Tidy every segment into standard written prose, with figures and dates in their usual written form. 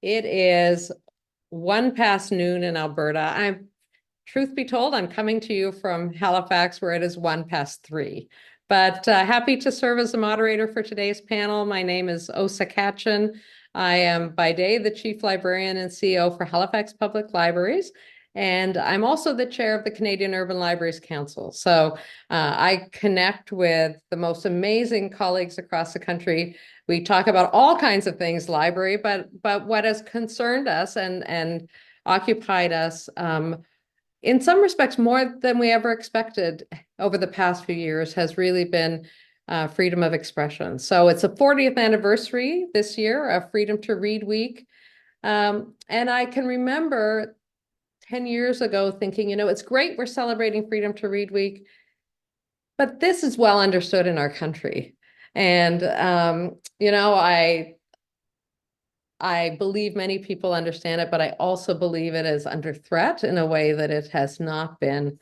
It is 1 past noon in Alberta. Truth be told, I'm coming to you from Halifax where it is 1 past 3. But happy to serve as the moderator for today's panel. My name is Osa Katchen. I am by day the Chief Librarian and CEO for Halifax Public Libraries. And I'm also the chair of the Canadian Urban Libraries Council. So I connect with the most amazing colleagues across the country. We talk about all kinds of things library, but what has concerned us and occupied us in some respects more than we ever expected over the past few years has really been freedom of expression. So it's a 40th anniversary this year of Freedom to Read Week. And I can remember 10 years ago thinking, it's great we're celebrating Freedom to Read Week, but this is well understood in our country. And, I believe many people understand it, but I also believe it is under threat in a way that it has not been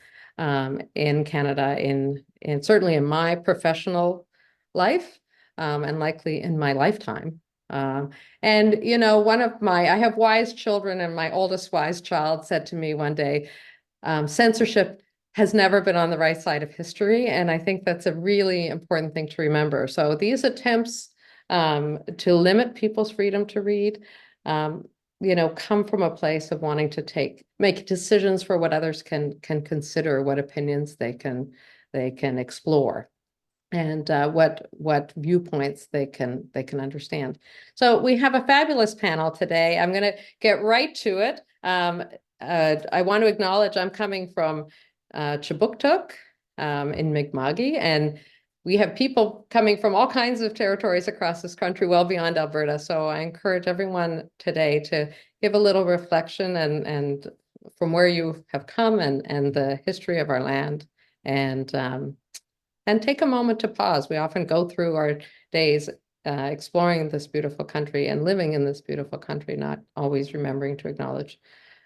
in Canada in certainly in my professional life and likely in my lifetime. And I have wise children, and my oldest wise child said to me one day, censorship has never been on the right side of history. And I think that's a really important thing to remember. So these attempts to limit people's freedom to read, come from a place of wanting to make decisions for what others can consider, what opinions they can explore, and what viewpoints they can understand. So we have a fabulous panel today. I'm going to get right to it. I want to acknowledge I'm coming from Chibuktuk in Mi'kma'ki, and we have people coming from all kinds of territories across this country, well beyond Alberta. So I encourage everyone today to give a little reflection and from where you have come and the history of our land, and take a moment to pause. We often go through our days exploring this beautiful country and living in this beautiful country, not always remembering to acknowledge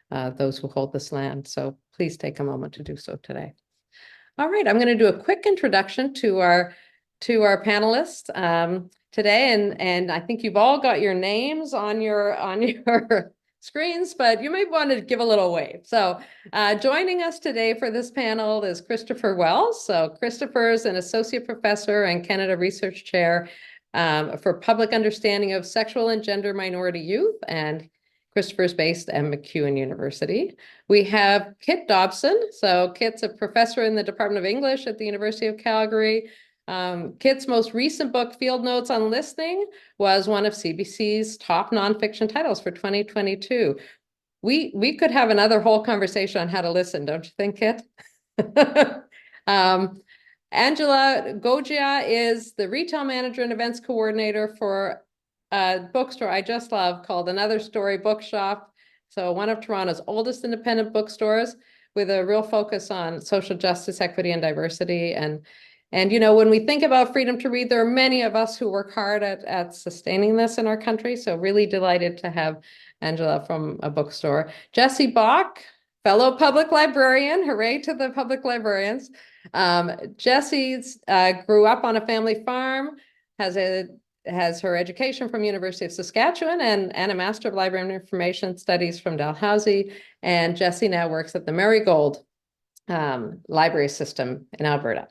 those who hold this land. So please take a moment to do so today. All right, I'm going to do a quick introduction to our panelists today, and I think you've all got your names on your screens, but you may want to give a little wave. So joining us today for this panel is Christopher Wells. So Christopher is an associate professor and Canada Research Chair for Public Understanding of Sexual and Gender Minority Youth, and Christopher's based at MacEwan University. We have Kit Dobson. So Kit's a professor in the Department of English at the University of Calgary. Kit's most recent book, Field Notes on Listening, was one of CBC's top nonfiction titles for 2022. We could have another whole conversation on how to listen, don't you think, Kit? Angela Gogia is the retail manager and events coordinator for a bookstore I just love called Another Story Bookshop. So one of Toronto's oldest independent bookstores with a real focus on social justice, equity, and diversity. And when we think about freedom to read, there are many of us who work hard at sustaining this in our country. So really delighted to have Angela from a bookstore. Jesse Bach, fellow public librarian, hooray to the public librarians. Jesse grew up on a family farm, has her education from University of Saskatchewan and a Master of Library and Information Studies from Dalhousie. And Jesse now works at the Marigold Library System in Alberta.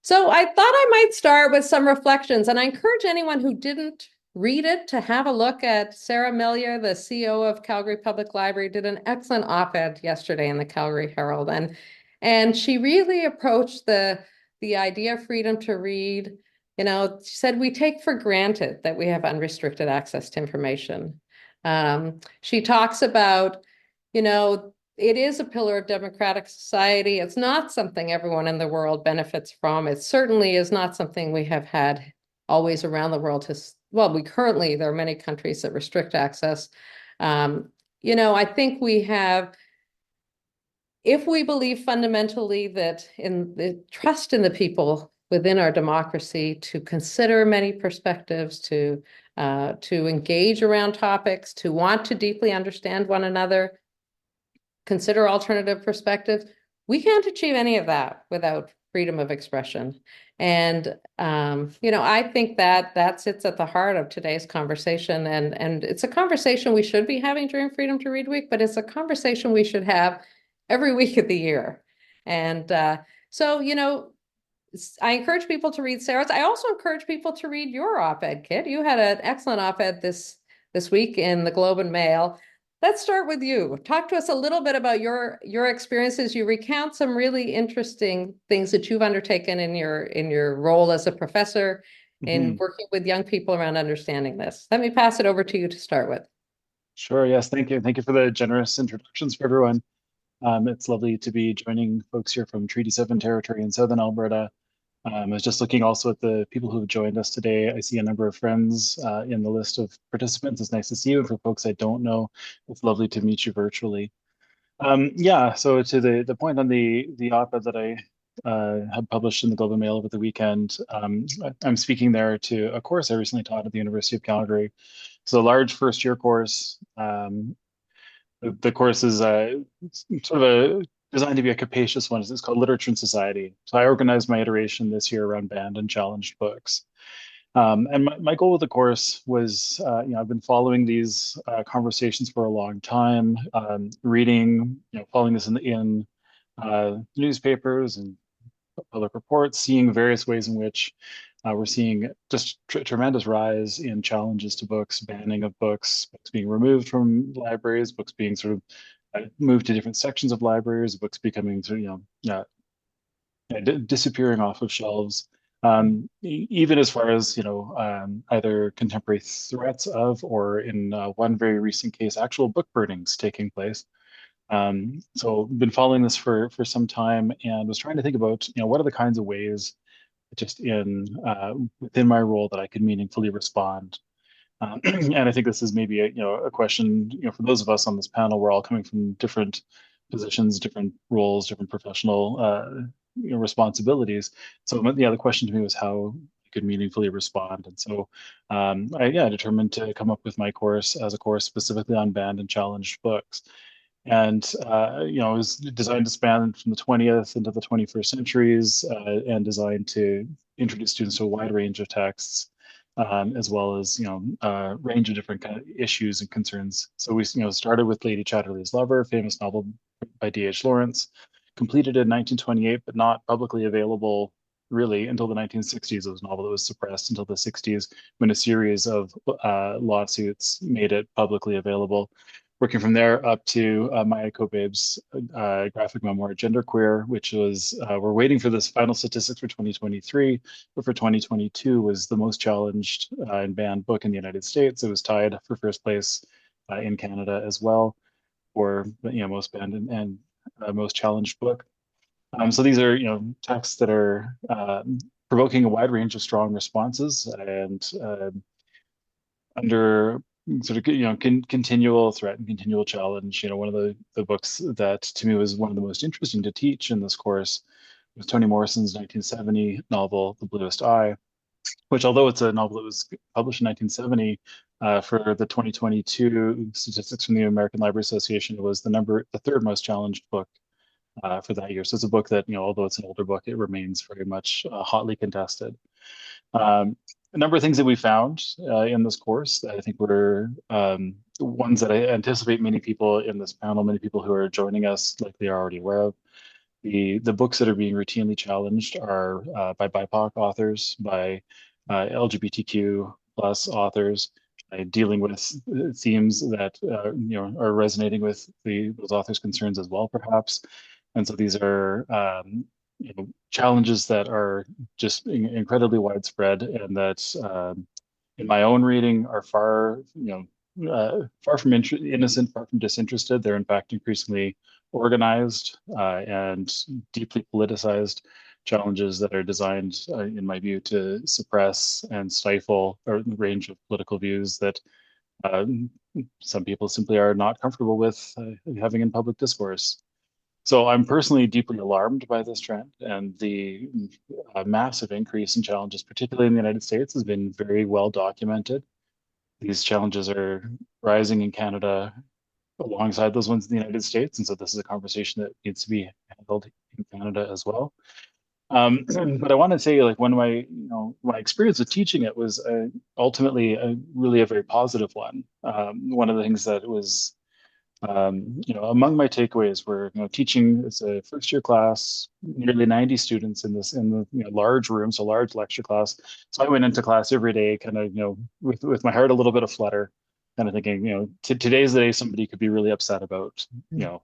So I thought I might start with some reflections, and I encourage anyone who didn't read it to have a look at Sarah Millier, the CEO of Calgary Public Library, did an excellent op-ed yesterday in the Calgary Herald. And she really approached the idea of freedom to read. She said, we take for granted that we have unrestricted access to information. She talks about, it is a pillar of democratic society. It's not something everyone in the world benefits from. It certainly is not something we have had always around the world. There are many countries that restrict access. I think we have, if we believe fundamentally that in the trust in the people within our democracy to consider many perspectives, to engage around topics, to want to deeply understand one another, consider alternative perspectives, we can't achieve any of that without freedom of expression. And I think that that sits at the heart of today's conversation, and it's a conversation we should be having during Freedom to Read Week, but it's a conversation we should have every week of the year. And so, I encourage people to read Sarah's. I also encourage people to read your op-ed, Kit. You had an excellent op-ed this week in the Globe and Mail. Let's start with you. Talk to us a little bit about your experiences. You recount some really interesting things that you've undertaken in your role as a professor in Mhm. working with young people around understanding this. Let me pass it over to you to start with. Sure. Yes. Thank you. Thank you for the generous introductions for everyone. It's lovely to be joining folks here from Treaty 7 territory in southern Alberta. I was just looking also at the people who have joined us today. I see a number of friends in the list of participants. It's nice to see you. And for folks I don't know, it's lovely to meet you virtually. Yeah, so to the point on the op-ed that I had published in the Globe and Mail over the weekend, I'm speaking there to a course I recently taught at the University of Calgary. It's a large first year course. The course is sort of designed to be a capacious one. It's called Literature and Society. So I organized my iteration this year around banned and challenged books. And my goal with the course was, I've been following these conversations for a long time, reading, following this in newspapers and public reports, seeing various ways in which we're seeing just tremendous rise in challenges to books, banning of books, books being removed from libraries, books being sort of moved to different sections of libraries, books becoming sort of, disappearing off of shelves. Even as far as either contemporary threats of, or in one very recent case, actual book burnings taking place. So been following this for some time, and was trying to think about what are the kinds of ways just in within my role that I could meaningfully respond. And I think this is maybe a question for those of us on this panel. We're all coming from different positions, different roles, different professional responsibilities. So yeah, the question to me was how I could meaningfully respond. And so I determined to come up with my course as a course specifically on banned and challenged books. And it was designed to span from the 20th into the 21st centuries, and designed to introduce students to a wide range of texts, as well as a range of different kind of issues and concerns. So we started with Lady Chatterley's Lover, famous novel by D.H. Lawrence, completed in 1928, but not publicly available really until the 1960s. It was a novel that was suppressed until the 60s, when a series of lawsuits made it publicly available. Working from there up to Maya Kobe's graphic memoir Genderqueer, which was we're waiting for this final statistics for 2023, but for 2022 was the most challenged and banned book in the United States. It was tied for first place in Canada as well for most banned and most challenged book. So these are texts that are provoking a wide range of strong responses, and under sort of continual threat and continual challenge. One of the books that to me was one of the most interesting to teach in this course was Toni Morrison's 1970 novel The Bluest Eye, which, although it's a novel that was published in 1970, for the 2022 statistics from the American Library Association, it was the third most challenged book for that year. So it's a book that, although it's an older book, it remains very much hotly contested. A number of things that we found in this course that I think were ones that I anticipate many people in this panel, many people who are joining us, likely are already aware of. The books that are being routinely challenged are by BIPOC authors, by LGBTQ plus authors, dealing with themes that are resonating with those authors' concerns as well, perhaps. And so these are challenges that are just incredibly widespread, and that in my own reading are far from innocent, far from disinterested. They're in fact increasingly organized and deeply politicized challenges that are designed, in my view, to suppress and stifle a range of political views that uh, some people simply are not comfortable with having in public discourse. So I'm personally deeply alarmed by this trend, and the massive increase in challenges, particularly in the United States, has been very well documented. These challenges are rising in Canada alongside those ones in the United States, and so this is a conversation that needs to be handled in Canada as well. But I want to say, like, my experience with teaching it was ultimately really a very positive one. One of the things that was among my takeaways were, teaching as a first year class, nearly 90 students in the large room, so large lecture class. So I went into class every day, kind of, with my heart a little bit aflutter, kind of thinking, today's the day somebody could be really upset about, you know,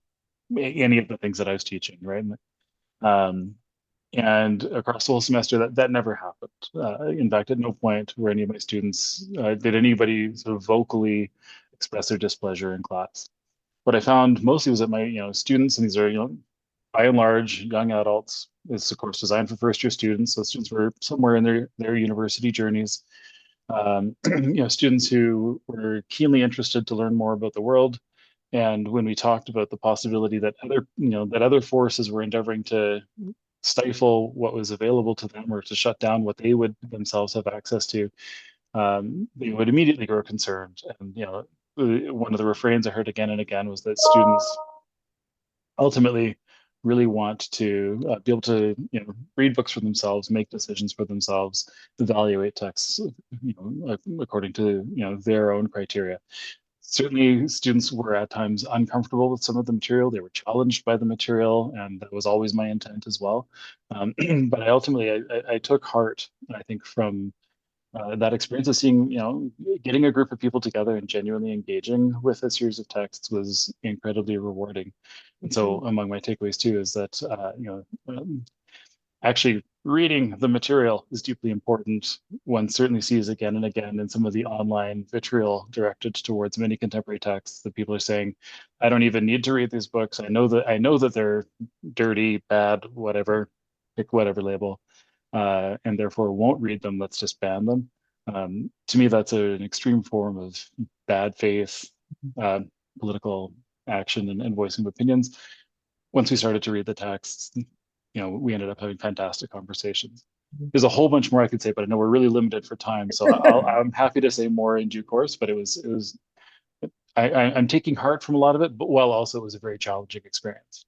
any of the things that I was teaching, right? Um, and across the whole semester, that never happened. In fact, at no point were any of my students did anybody sort of vocally express their displeasure in class. What I found mostly was that my students, and these are by and large young adults, is of course designed for first year students. So students were somewhere in their university journeys. Students who were keenly interested to learn more about the world. And when we talked about the possibility that other forces were endeavoring to stifle what was available to them or to shut down what they would themselves have access to, they would immediately grow concerned. And one of the refrains I heard again and again was that students ultimately really want to be able to read books for themselves, make decisions for themselves, evaluate texts according to their own criteria. Certainly, students were at times uncomfortable with some of the material. They were challenged by the material, and that was always my intent as well. But I took heart, I think, from that experience of seeing, getting a group of people together and genuinely engaging with a series of texts was incredibly rewarding. And so, Mhm. among my takeaways too is that, actually reading the material is deeply important. One certainly sees again and again in some of the online vitriol directed towards many contemporary texts that people are saying, I don't even need to read these books. I know that they're dirty, bad, whatever, pick whatever label, and therefore won't read them. Let's just ban them. To me, that's an extreme form of bad faith uh, political action and voicing of opinions. Once we started to read the texts, we ended up having fantastic conversations. There's a whole bunch more I could say, but I know we're really limited for time, so I'm happy to say more in due course. But I'm taking heart from a lot of it, but while also it was a very challenging experience.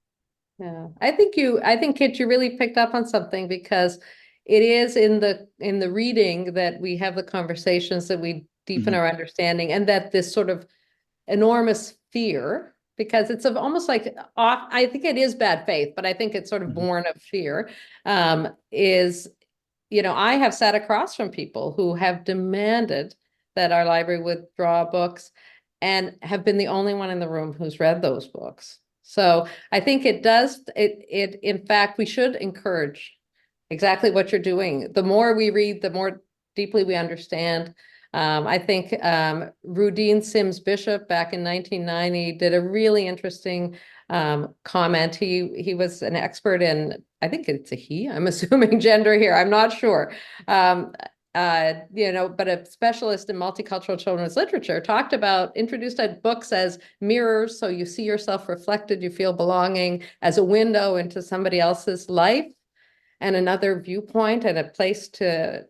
Yeah, I think Kit, you really picked up on something because it is in the reading that we have the conversations that we deepen Mhm, our understanding, and that this sort of enormous fear, because it's of almost like I think it is bad faith, but I think it's sort of mhm, born of fear, is, I have sat across from people who have demanded that our library withdraw books and have been the only one in the room who's read those books. So I think in fact, we should encourage exactly what you're doing. The more we read, the more deeply we understand. I think Rudine Sims Bishop back in 1990 did a really interesting comment. He was an expert in, I think it's a he, I'm assuming gender here, I'm not sure. Um, but a specialist in multicultural children's literature talked about introduced books as mirrors, so you see yourself reflected, you feel belonging, as a window into somebody else's life and another viewpoint and a place to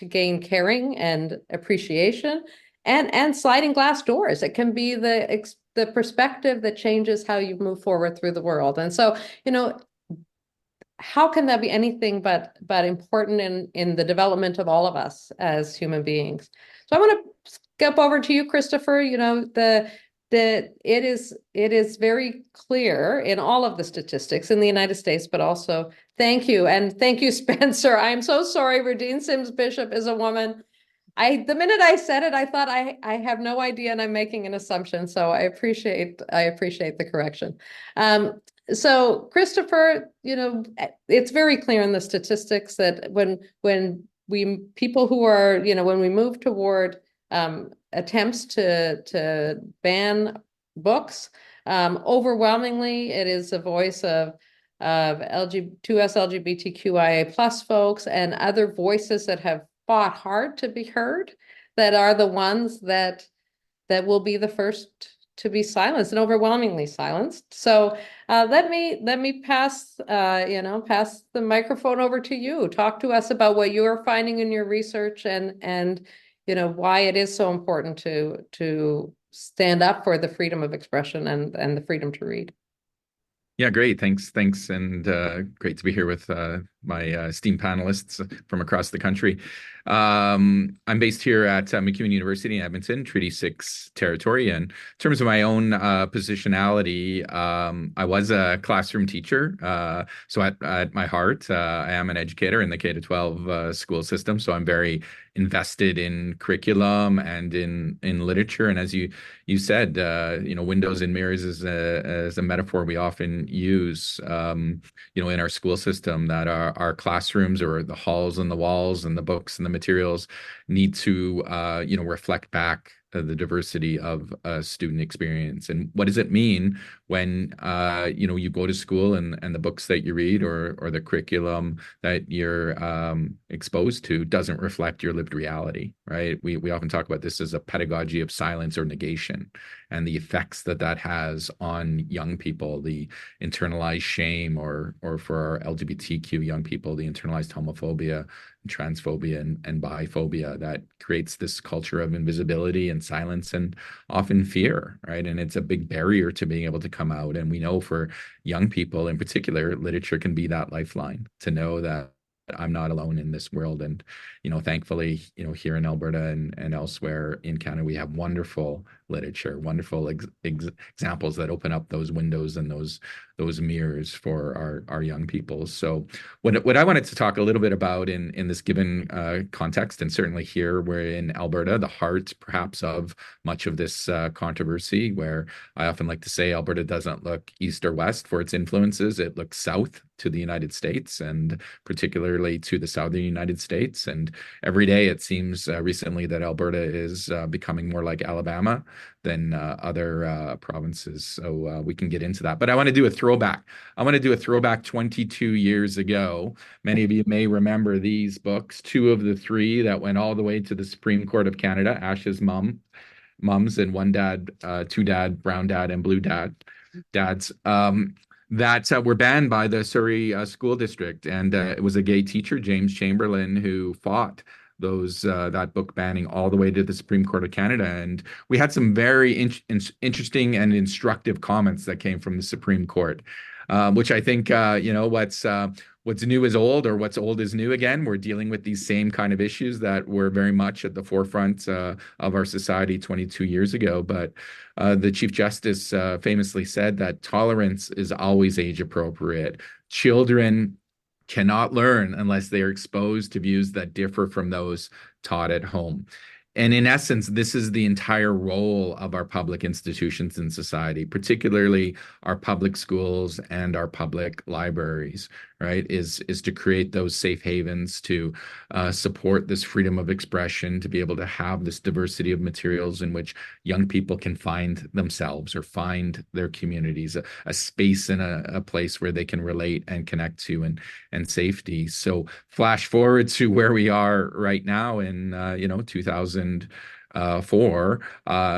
gain caring and appreciation, and sliding glass doors. It can be the perspective that changes how you move forward through the world. And so, how can that be anything but important in the development of all of us as human beings? So I want to skip over to you, Christopher. It is very clear in all of the statistics in the United States, but also thank you. And thank you, Spencer. I'm so sorry. Rudine Sims Bishop is a woman. The minute I said it, I thought I have no idea and I'm making an assumption. So I appreciate the correction. So Christopher, it's very clear in the statistics that when we people who are, when we move toward attempts to ban books, overwhelmingly it is a voice of LG2S LGBTQIA plus folks and other voices that have fought hard to be heard, that are the ones that will be the first to be silenced and overwhelmingly silenced. So let me pass the microphone over to you. Talk to us about what you're finding in your research, and why it is so important to stand up for the freedom of expression and the freedom to read. Yeah, great. Thanks. And great to be here with my esteemed panelists from across the country. I'm based here at MacEwan University in Edmonton, Treaty 6 territory. And in terms of my own positionality, I was a classroom teacher. So at my heart, I am an educator in the K-12 school system. So I'm very invested in curriculum and in literature. And as you said, windows and mirrors is a metaphor we often use, in our school system, that our classrooms or the halls and the walls and the books and the materials need to, reflect back the diversity of student experience. And what does it mean when, you go to school and the books that you read or the curriculum that you're exposed to doesn't reflect your lived reality, right? We often talk about this as a pedagogy of silence or negation, and the effects that has on young people, the internalized shame, or for our LGBTQ young people, the internalized homophobia, transphobia, and biphobia that creates this culture of invisibility and silence and often fear, right? And it's a big barrier to being able to come out. And we know for young people in particular, literature can be that lifeline to know that I'm not alone in this world. And, thankfully, here in Alberta and elsewhere in Canada, we have wonderful literature, wonderful examples that open up those windows and those mirrors for our young people. So what I wanted to talk a little bit about in this given context, and certainly here we're in Alberta, the heart perhaps of much of this controversy, where I often like to say Alberta doesn't look east or west for its influences. It looks south to the United States, and particularly to the southern United States. And every day it seems recently that Alberta is becoming more like Alabama than other provinces. So we can get into that. But I want to do a throwback. I want to do a throwback 22 years ago. Many of you may remember these books, two of the three that went all the way to the Supreme Court of Canada, Ash's Mums and One Dad, Two Dad, Brown Dad, and Blue Dads. That were banned by the Surrey School District. And it was a gay teacher, James Chamberlain, who fought that book banning all the way to the Supreme Court of Canada. And we had some very interesting and instructive comments that came from the Supreme Court, which I think, what's new is old, or what's old is new again. We're dealing with these same kind of issues that were very much at the forefront of our society 22 years ago. But the Chief Justice famously said that tolerance is always age appropriate. Children cannot learn unless they are exposed to views that differ from those taught at home. And in essence, this is the entire role of our public institutions in society, particularly our public schools and our public libraries, right? Is to create those safe havens, to support this freedom of expression, to be able to have this diversity of materials in which young people can find themselves or find their communities, a space and a place where they can relate and connect to, and safety. So flash forward to where we are right now in 2004,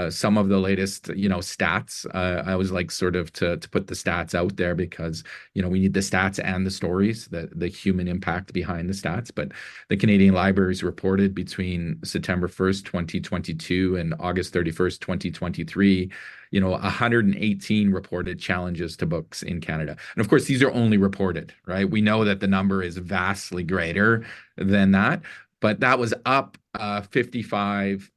some of the latest stats. I always like sort of to put the stats out there, because we need the stats and the stories, the human impact behind the stats. But the Canadian Libraries reported between September 1st, 2022 and August 31st, 2023, 118 reported challenges to books in Canada. And of course, these are only reported, right? We know that the number is vastly greater than that, but that was up 55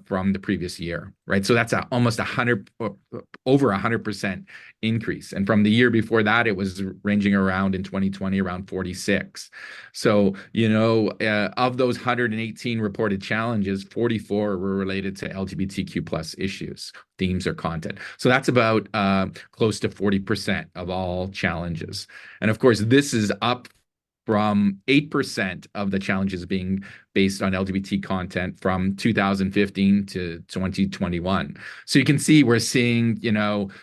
from the previous year, right? So that's almost over 100% increase. And from the year before that, it was ranging around in 2020 around 46. So, of those 118 reported challenges, 44 were related to LGBTQ plus issues, themes, or content. So that's about close to 40% of all challenges. And of course, this is up from 8% of the challenges being based on LGBT content from 2015 to 2021. So you can see we're seeing,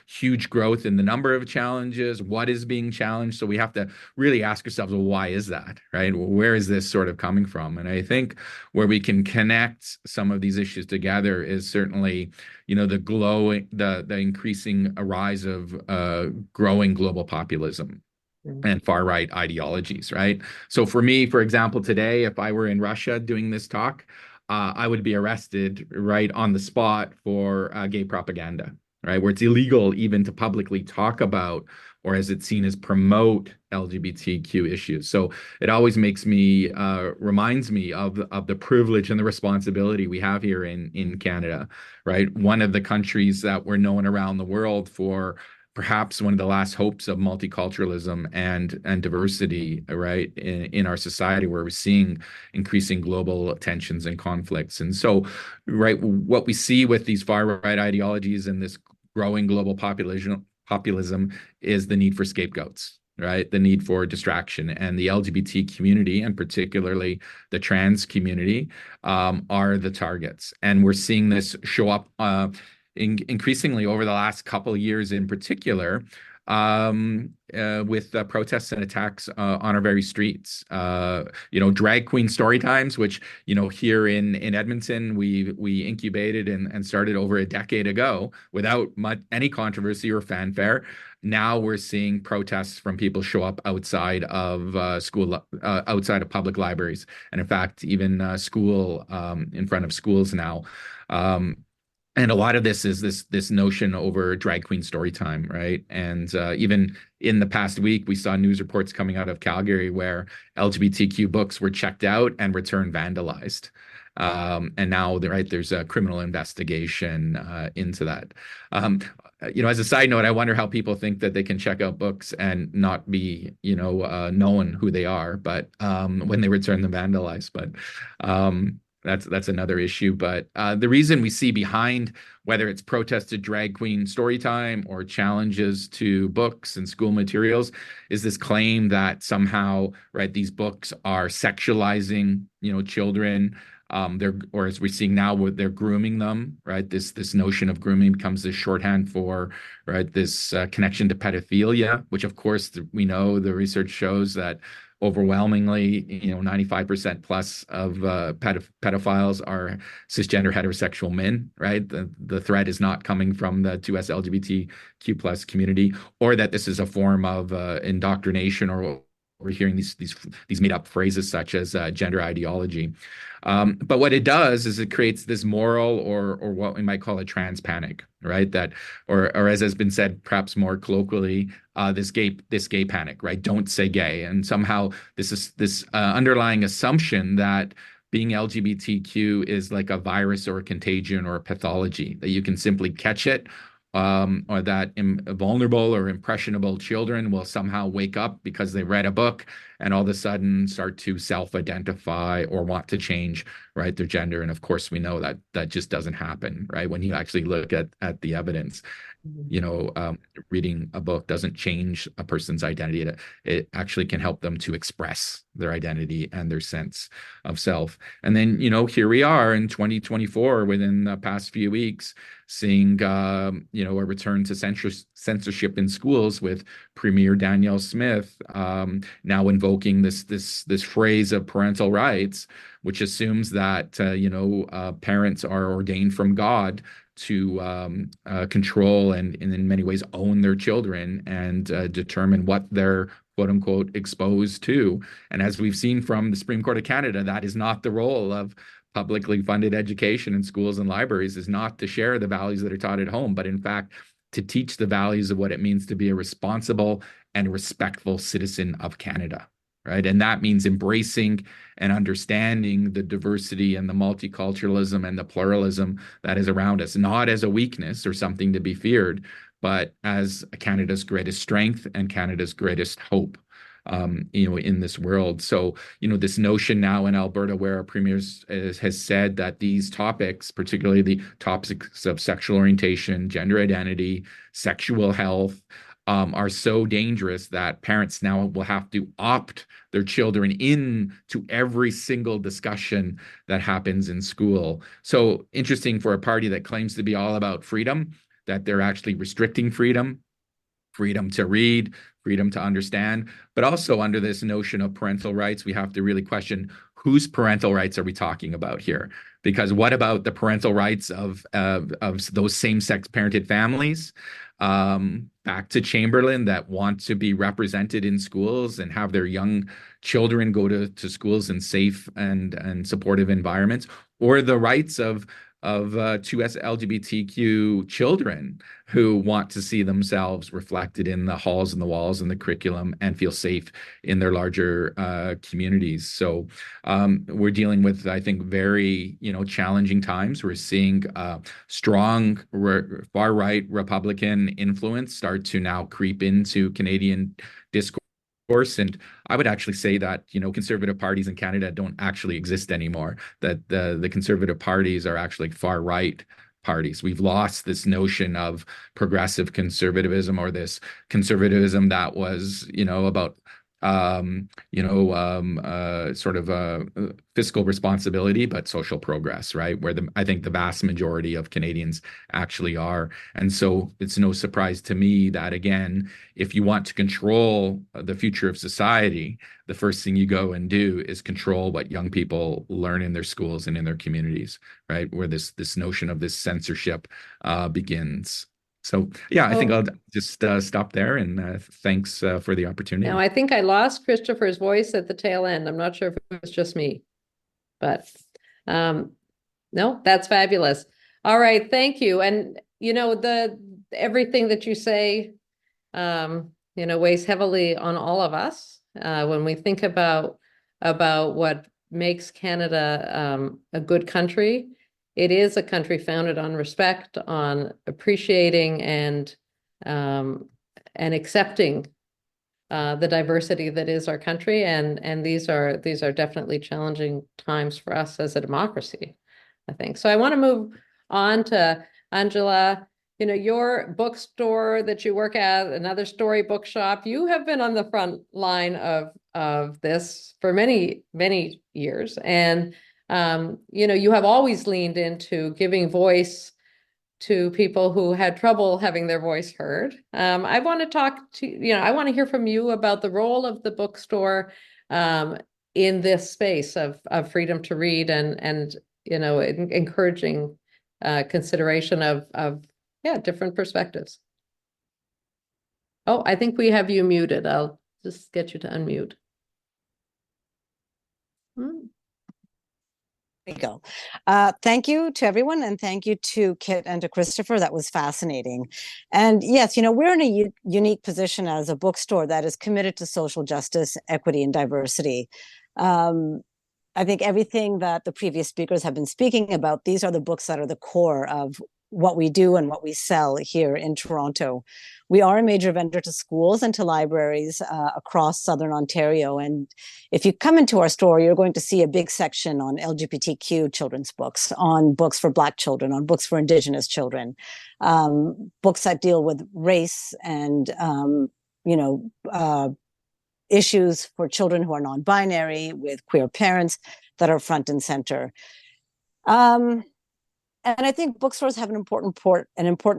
huge growth in the number of challenges, what is being challenged. So we have to really ask ourselves, well, why is that, right? Where is this sort of coming from? And I think where we can connect some of these issues together is certainly, the increasing rise of growing global populism and far-right ideologies, right? So for me, for example, today, if I were in Russia doing this talk, I would be arrested right on the spot for gay propaganda, right? Where it's illegal even to publicly talk about, or as it's seen as promote LGBTQ issues. So it always reminds me of the privilege and the responsibility we have here in Canada, right? One of the countries that we're known around the world for perhaps one of the last hopes of multiculturalism and diversity, right, in our society, where we're seeing increasing global tensions and conflicts. And so, right, what we see with these far right ideologies and this growing global populism is the need for scapegoats, right? The need for distraction. And the LGBT community, and particularly the trans community, are the targets. And we're seeing this show up increasingly over the last couple of years in particular, with protests and attacks on our very streets. Drag queen story times, which, here in Edmonton, we incubated and started over a decade ago without any controversy or fanfare. Now we're seeing protests from people show up outside of outside of public libraries, and in fact, even in front of schools now. And a lot of this is this notion over drag queen story time, right? And even in the past week, we saw news reports coming out of Calgary where LGBTQ books were checked out and returned vandalized. And now, right, there's a criminal investigation into that. As a side note, I wonder how people think that they can check out books and not be, known who they are, but when they return them vandalized. But that's another issue. But the reason we see behind, whether it's protested drag queen story time or challenges to books and school materials, is this claim that somehow, right, these books are sexualizing, children. Or as we're seeing now, they're grooming them, right? This notion of grooming becomes this shorthand for, right, this connection to pedophilia, which of course we know the research shows that overwhelmingly, 95% plus of pedophiles are cisgender heterosexual men, right? The threat is not coming from the 2S LGBTQ plus community, or that this is a form of indoctrination, or we're hearing these made up phrases such as gender ideology. But what it does is it creates this moral, or what we might call a trans panic, right? That, or as has been said, perhaps more colloquially, this gay panic, right? Don't say gay. And somehow this underlying assumption that being LGBTQ is like a virus or a contagion or a pathology, that you can simply catch it, or that vulnerable or impressionable children will somehow wake up because they read a book and all of a sudden start to self-identify or want to change, right, their gender. And of course, we know that just doesn't happen, right? When you actually look at the evidence, reading a book doesn't change a person's identity. It actually can help them to express their identity and their sense of self. And then, here we are in 2024, within the past few weeks, seeing, a return to censorship in schools, with Premier Danielle Smith now invoking this phrase of parental rights, which assumes that, parents are ordained from God to control and in many ways own their children and determine what they're quote unquote exposed to. And as we've seen from the Supreme Court of Canada, that is not the role of publicly funded education in schools and libraries, is not to share the values that are taught at home, but in fact, to teach the values of what it means to be a responsible and respectful citizen of Canada. Right. And that means embracing and understanding the diversity and the multiculturalism and the pluralism that is around us, not as a weakness or something to be feared, but as Canada's greatest strength and Canada's greatest hope, in this world. So, this notion now in Alberta, where our premier has said that these topics, particularly the topics of sexual orientation, gender identity, sexual health, are so dangerous that parents now will have to opt their children into every single discussion that happens in school. So interesting for a party that claims to be all about freedom, that they're actually restricting freedom to read, freedom to understand, but also under this notion of parental rights, we have to really question whose parental rights are we talking about here? Because what about the parental rights of those same-sex parented families? Back to Chamberlain, that want to be represented in schools and have their young children go to schools in safe and supportive environments, or the rights of two LGBTQ children who want to see themselves reflected in the halls and the walls and the curriculum and feel safe in their larger communities. So we're dealing with, I think, very, challenging times. We're seeing strong far-right Republican influence start to now creep into Canadian discourse. And I would actually say that, conservative parties in Canada don't actually exist anymore, that the conservative parties are actually far right parties. We've lost this notion of progressive conservatism, or this conservatism that was, about sort of fiscal responsibility, but social progress, right? Where I think the vast majority of Canadians actually are. And so it's no surprise to me that, again, if you want to control the future of society, the first thing you go and do is control what young people learn in their schools and in their communities, right? Where this notion of this censorship begins. So, yeah, I think I'll just stop there, and thanks for the opportunity. Now, I think I lost Christopher's voice at the tail end. I'm not sure if it was just me, but no, that's fabulous. All right, thank you. And, everything that you say, weighs heavily on all of us when we think about what makes Canada a good country. It is a country founded on respect, on appreciating and accepting the diversity that is our country, and these are definitely challenging times for us as a democracy, I think. So I want to move on to Angela. Your bookstore that you work at, another story bookshop, you have been on the front line of this for many, many years. And you have always leaned into giving voice to people who had trouble having their voice heard. I want to talk to, I want to hear from you about the role of the bookstore in this space of freedom to read and encouraging consideration of different perspectives. Oh, I think we have you muted. I'll just get you to unmute. There you go. Thank you to everyone, and thank you to Kit and to Christopher. That was fascinating. And yes, we're in a unique position as a bookstore that is committed to social justice, equity, and diversity. I think everything that the previous speakers have been speaking about, these are the books that are the core of what we do and what we sell here in Toronto. We are a major vendor to schools and to libraries across Southern Ontario. And if you come into our store, you're going to see a big section on LGBTQ children's books, on books for Black children, on books for Indigenous children, books that deal with race and, issues for children who are non-binary, with queer parents that are front and center. And I think bookstores have an important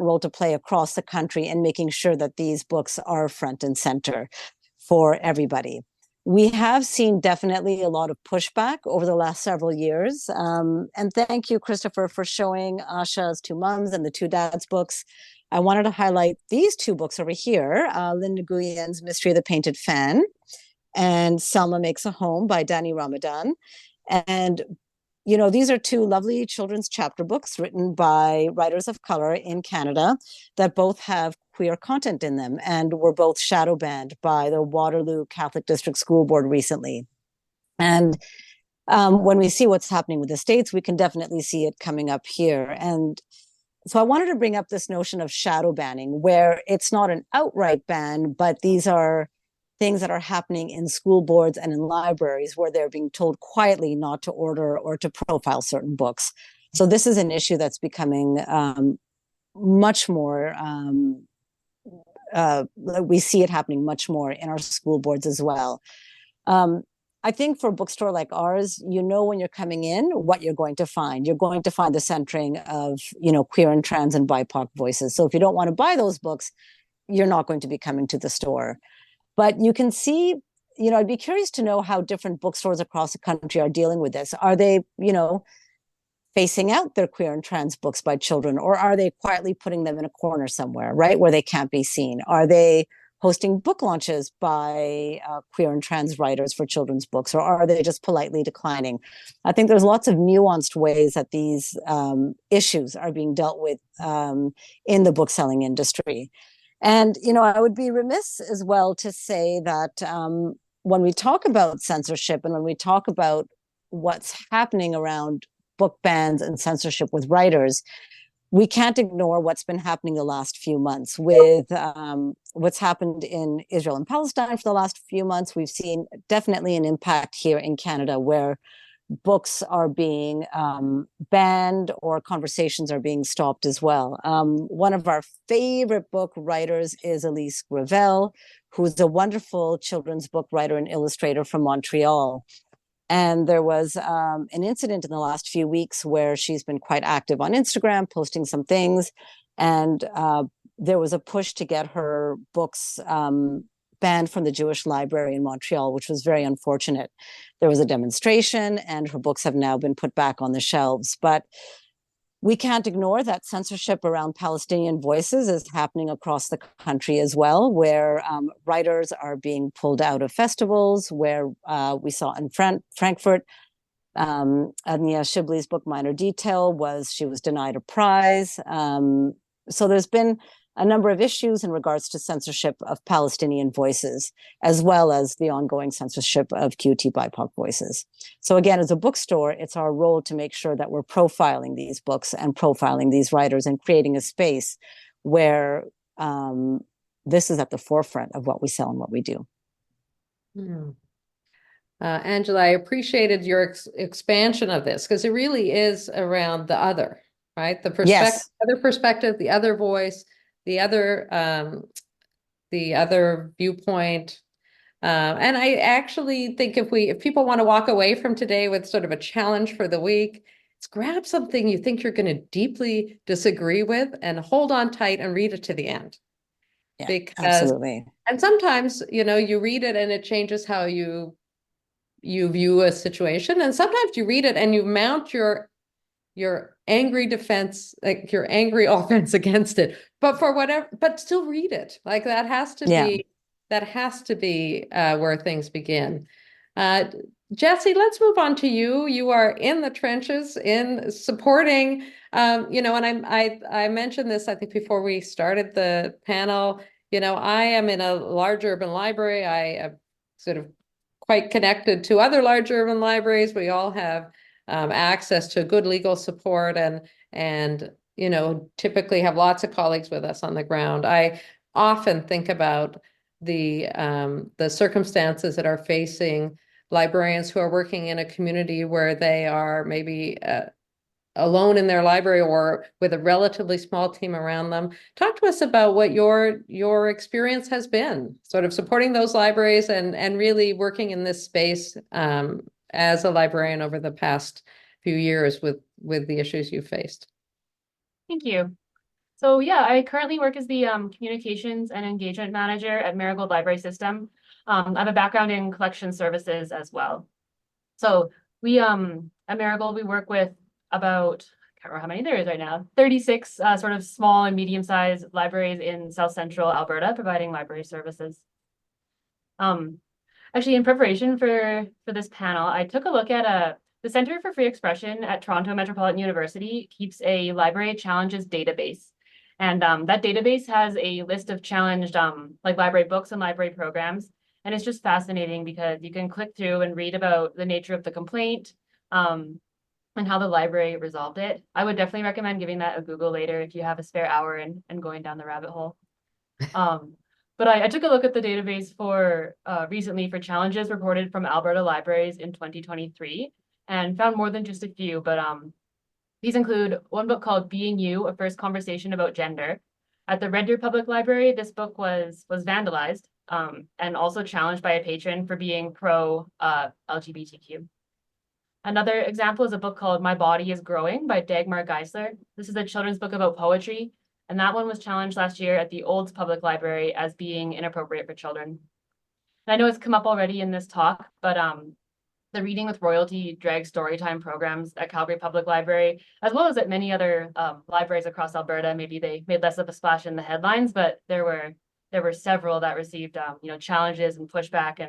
role to play across the country in making sure that these books are front and center for everybody. We have seen definitely a lot of pushback over the last several years. And thank you, Christopher, for showing Asha's Two Mums and the Two Dads books. I wanted to highlight these two books over here, Lynn Nguyen's Mystery of the Painted Fan and Selma Makes a Home by Dani Ramadan. And these are two lovely children's chapter books written by writers of color in Canada that both have queer content in them and were both shadow banned by the Waterloo Catholic District School Board recently. And when we see what's happening with the States, we can definitely see it coming up here. And so I wanted to bring up this notion of shadow banning, where it's not an outright ban, but these are things that are happening in school boards and in libraries where they're being told quietly not to order or to profile certain books. So this is an issue that's becoming much more, we see it happening much more in our school boards as well. I think for a bookstore like ours, when you're coming in, what you're going to find. You're going to find the centering of, queer and trans and BIPOC voices. So if you don't want to buy those books, you're not going to be coming to the store. But you can see, I'd be curious to know how different bookstores across the country are dealing with this. Are they, facing out their queer and trans books by children, or are they quietly putting them in a corner somewhere, right, where they can't be seen? Are they hosting book launches by queer and trans writers for children's books, or are they just politely declining? I think there's lots of nuanced ways that these issues are being dealt with in the bookselling industry. And, you know, I would be remiss as well to say that when we talk about censorship and when we talk about what's happening around book bans and censorship with writers, we can't ignore what's been happening the last few months with what's happened in Israel and Palestine for the last few months. We've seen definitely an impact here in Canada where books are being banned or conversations are being stopped as well. One of our favorite book writers is Elise Gravel, who's a wonderful children's book writer and illustrator from Montreal. And there was an incident in the last few weeks where she's been quite active on Instagram, posting some things. And there was a push to get her books banned from the Jewish Library in Montreal, which was very unfortunate. There was a demonstration and her books have now been put back on the shelves. But we can't ignore that censorship around Palestinian voices is happening across the country as well, where writers are being pulled out of festivals, where we saw in Frankfurt, Adnia Shibley's book Minor Detail she was denied a prize. So there's been a number of issues in regards to censorship of Palestinian voices, as well as the ongoing censorship of QT BIPOC voices. So again, as a bookstore, it's our role to make sure that we're profiling these books and profiling these writers and creating a space where this is at the forefront of what we sell and what we do. Angela, I appreciated your expansion of this because it really is around the other, right? The perspective, Yes. other perspective, the other voice, the other viewpoint. And I actually think if people want to walk away from today with sort of a challenge for the week, it's grab something you think you're going to deeply disagree with and hold on tight and read it to the end. Yeah, because, absolutely. And sometimes, you know, you read it and it changes how you view a situation. And sometimes you read it and you mount your angry defense, like your angry offense against it, but still read it. Like that has to be where things begin. Jesse, let's move on to you. You are in the trenches in supporting, you know, and I mentioned this, I think before we started the panel, you know, I am in a large urban library. I am sort of quite connected to other large urban libraries. We all have access to good legal support and you know, typically have lots of colleagues with us on the ground. I often think about the circumstances that are facing librarians who are working in a community where they are maybe alone in their library or with a relatively small team around them. Talk to us about what your experience has been, sort of supporting those libraries and really working in this space as a librarian over the past few years with the issues you faced. Thank you. So yeah, I currently work as the communications and engagement manager at Marigold Library System. I have a background in collection services as well. So we at Marigold, we work with about, I can't remember how many there is right now, 36 sort of small and medium-sized libraries in South Central Alberta, providing library services. Actually, in preparation for this panel, I took a look at the Centre for Free Expression at Toronto Metropolitan University keeps a library challenges database. And that database has a list of challenged like library books and library programs. And it's just fascinating because you can click through and read about the nature of the complaint and how the library resolved it. I would definitely recommend giving that a Google later if you have a spare hour and going down the rabbit hole. But I took a look at the database for recently for challenges reported from Alberta libraries in 2023 and found more than just a few, but these include one book called Being You, A First Conversation About Gender. At the Red Deer Public Library, this book was vandalized and also challenged by a patron for being pro-LGBTQ. Another example is a book called My Body is Growing by Dagmar Geisler. This is a children's book about poetry, and that one was challenged last year at the Olds Public Library as being inappropriate for children. And I know it's come up already in this talk, but the Reading with Royalty drag storytime programs at Calgary Public Library, as well as at many other libraries across Alberta. Maybe they made less of a splash in the headlines, but there were there were several that received, challenges and pushback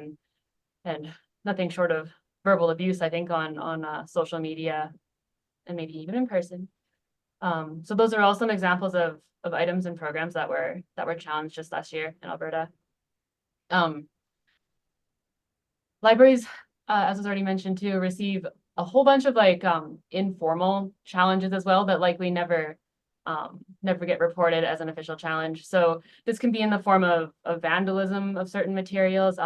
and nothing short of verbal abuse, I think, on social media and maybe even in person. So those are all some examples of items and programs that were challenged just last year in Alberta. Libraries, as was already mentioned too, receive a whole bunch of informal challenges as well that likely never get reported as an official challenge. So this can be in the form of vandalism of certain materials,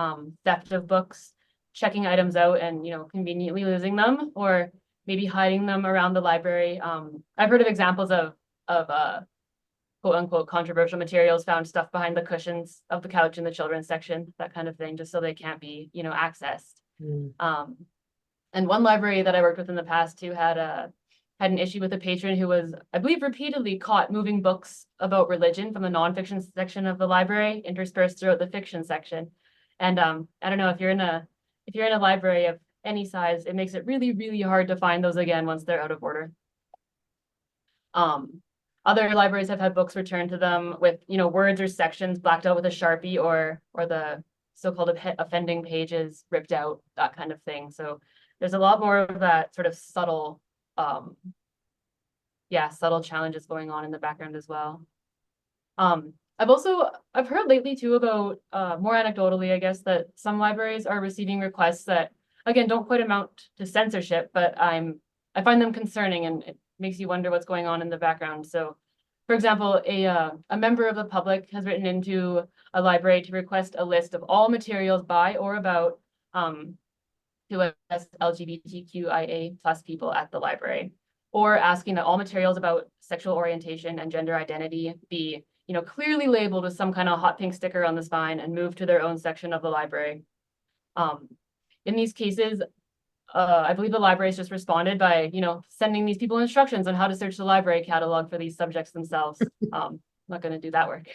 theft of books, checking items out and conveniently losing them, or maybe hiding them around the library. I've heard of examples of quote unquote controversial materials found stuffed behind the cushions of the couch in the children's section, that kind of thing, just so they can't be accessed. And one library that I worked with in the past too had an issue with a patron who was, I believe, repeatedly caught moving books about religion from the nonfiction section of the library interspersed throughout the fiction section. And I don't know, if you're in a library of any size, it makes it really, really hard to find those again once they're out of order. Other libraries have had books returned to them with words or sections blacked out with a Sharpie, or the so-called offending pages ripped out, that kind of thing. So there's a lot more of that sort of subtle challenges going on in the background as well. I've heard lately too about, more anecdotally, I guess, that some libraries are receiving requests that, again, don't quite amount to censorship, but I find them concerning, and it makes you wonder what's going on in the background. So, for example, a member of the public has written into a library to request a list of all materials by or about to LGBTQIA+ people at the library, or asking that all materials about sexual orientation and gender identity be clearly labeled with some kind of hot pink sticker on the spine and moved to their own section of the library. In these cases, I believe the library has just responded by, sending these people instructions on how to search the library catalog for these subjects themselves. I'm not going to do that work.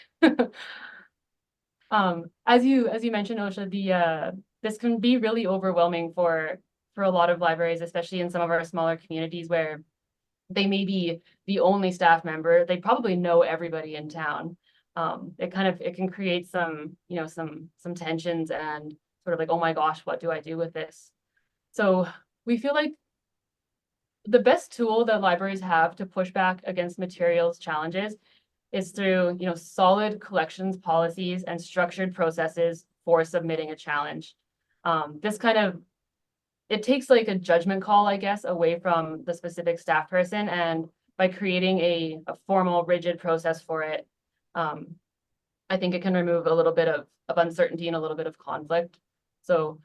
As you mentioned, Osha, this can be really overwhelming for a lot of libraries, especially in some of our smaller communities where they may be the only staff member. They probably know everybody in town. It can create some tensions and sort of like, oh my gosh, what do I do with this? So we feel like the best tool that libraries have to push back against materials challenges is through, solid collections policies and structured processes for submitting a challenge. It takes like a judgment call, I guess, away from the specific staff person, and by creating a formal, rigid process for it, I think it can remove a little bit of uncertainty and a little bit of conflict. So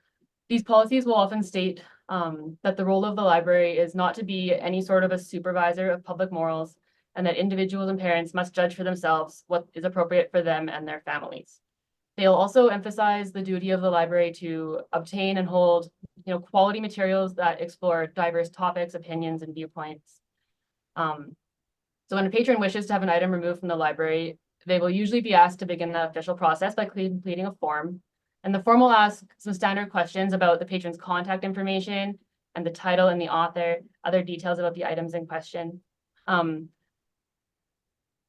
these policies will often state that the role of the library is not to be any sort of a supervisor of public morals, and that individuals and parents must judge for themselves what is appropriate for them and their families. They'll also emphasize the duty of the library to obtain and hold, quality materials that explore diverse topics, opinions, and viewpoints. So when a patron wishes to have an item removed from the library, they will usually be asked to begin the official process by completing a form. And the form will ask some standard questions about the patron's contact information and the title and the author, other details about the items in question.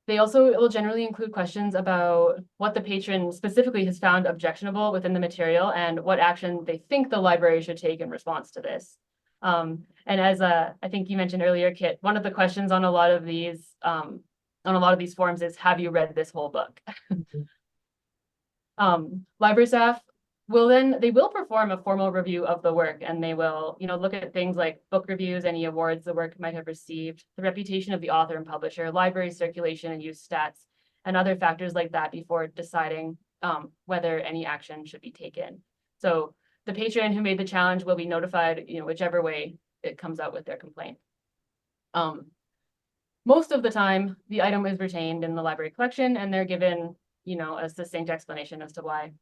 They also will generally include questions about what the patron specifically has found objectionable within the material and what action they think the library should take in response to this. And as I think you mentioned earlier, Kit, one of the questions on a lot of these forms is, have you read this whole book? Library staff will perform a formal review of the work, and they will, look at things like book reviews, any awards the work might have received, the reputation of the author and publisher, library circulation and use stats, and other factors like that before deciding whether any action should be taken. So the patron who made the challenge will be notified, whichever way it comes out with their complaint. Most of the time, the item is retained in the library collection, and they're given, a succinct explanation as to why.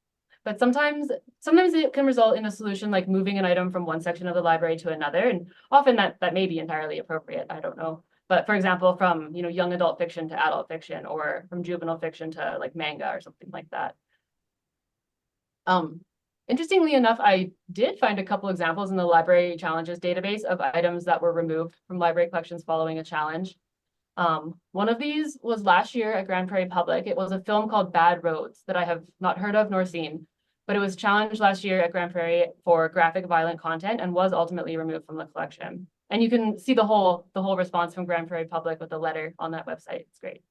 But sometimes it can result in a solution like moving an item from one section of the library to another, and often that may be entirely appropriate. I don't know. But for example, from young adult fiction to adult fiction, or from juvenile fiction to like manga or something like that. Interestingly enough, I did find a couple examples in the library challenges database of items that were removed from library collections following a challenge. One of these was last year at Grand Prairie Public. It was a film called Bad Roads that I have not heard of nor seen, but it was challenged last year at Grand Prairie for graphic violent content and was ultimately removed from the collection. And you can see the whole response from Grand Prairie Public with the letter on that website. It's great.